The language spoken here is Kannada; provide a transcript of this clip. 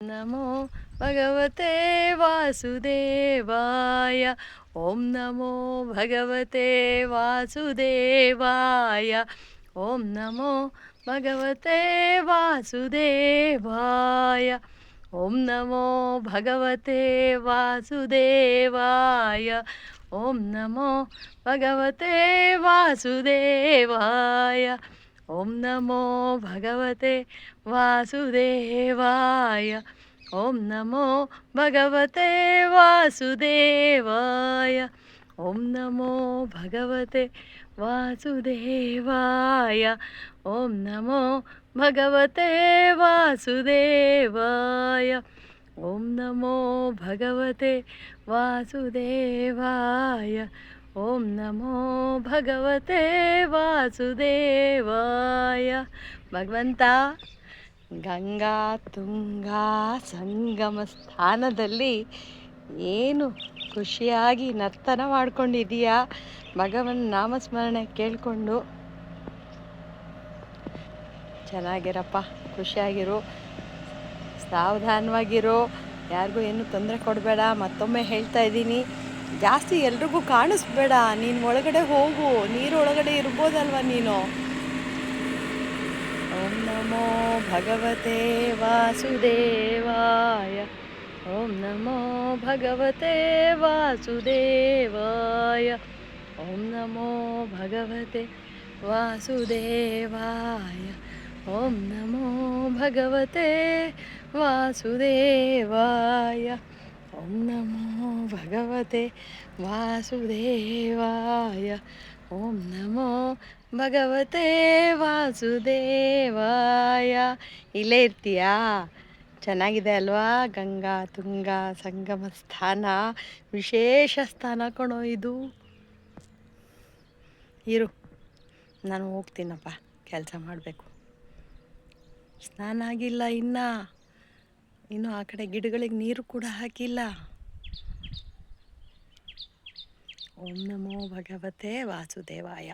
ನಮೋ ಭಗವತೆ ವಾಸುದೇವಾಯ. ಓಂ ನಮೋ ಭಗವತೆ ವಾಸುದೇವಾಯ. ಓಂ ನಮೋ ಭಗವತೆ ವಾಸುದೇವಾಯ. ಓಂ ನಮೋ ಭಗವತೆ ವಾಸುದೇವಾಯ. ಓಂ ನಮೋ ಭಗವತೆ ವಾಸುದೇವಾಯ. ಓಂ ನಮೋ ಭಗವತೆ ವಾಸುದೇವಾಯ. ಓಂ ನಮೋ ಭಗವತೆ ವಾಸುದೇವಾಯ. ಓಂ ನಮೋ ಭಗವತೆ ವಾಸುದೇವಾಯ. ಓಂ ನಮೋ ಭಗವತೆ ವಾಸುದೇವಾಯ. ಓಂ ನಮೋ ಭಗವತೆ ವಾಸುದೇವಾಯ. ಓಂ ನಮೋ ಭಗವತೆ ವಾಸುದೇವಾಯ. ಭಗವಂತ, ಗಂಗಾ ತುಂಗಾ ಸಂಗಮ ಸ್ಥಾನದಲ್ಲಿ ಏನು ಖುಷಿಯಾಗಿ ನರ್ತನ ಮಾಡ್ಕೊಂಡಿದೀಯಾ. ಭಗವನ್ ನಾಮಸ್ಮರಣೆ ಕೇಳಿಕೊಂಡು ಚೆನ್ನಾಗಿರಪ್ಪ, ಖುಷಿಯಾಗಿರು, ಸಾವಧಾನವಾಗಿರೋ, ಯಾರಿಗೂ ಏನು ತೊಂದರೆ ಕೊಡಬೇಡ. ಮತ್ತೊಮ್ಮೆ ಹೇಳ್ತಾ ಇದ್ದೀನಿ, ಜಾಸ್ತಿ ಎಲ್ರಿಗೂ ಕಾಣಿಸ್ಬೇಡ. ನೀನು ಒಳಗಡೆ ಹೋಗು, ನೀರೊಳಗಡೆ ಇರ್ಬೋದಲ್ವ ನೀನು. ಓಂ ನಮೋ ಭಗವತೆ ವಾಸುದೇವಾಯ. ಓಂ ನಮೋ ಭಗವತೆ ವಾಸುದೇವಾಯ. ಓಂ ನಮೋ ಭಗವತೆ ವಾಸುದೇವಾಯ. ಓಂ ನಮೋ ಭಗವತೆ ವಾಸುದೇವಾಯ. ಓಂ ನಮೋ ಭಗವತೆ ವಾಸುದೇವಾಯ. ಓಂ ನಮೋ ಭಗವತೆ ವಾಸುದೇವಾಯ. ಇಲ್ಲೇ ಇರ್ತೀಯಾ? ಚೆನ್ನಾಗಿದೆ ಅಲ್ವಾ? ಗಂಗಾ ತುಂಗಾ ಸಂಗಮ ಸ್ಥಾನ, ವಿಶೇಷ ಸ್ಥಾನ ಕಣೋ ಇದು. ಇರು, ನಾನು ಹೋಗ್ತೀನಪ್ಪ, ಕೆಲಸ ಮಾಡಬೇಕು. ಸ್ನಾನ ಆಗಿಲ್ಲ ಇನ್ನು ಆ ಕಡೆ ಗಿಡಗಳಿಗೆ ನೀರು ಕೂಡ ಹಾಕಿಲ್ಲ. ಓಂ ನಮೋ ಭಗವತೆ ವಾಸುದೇವಾಯ.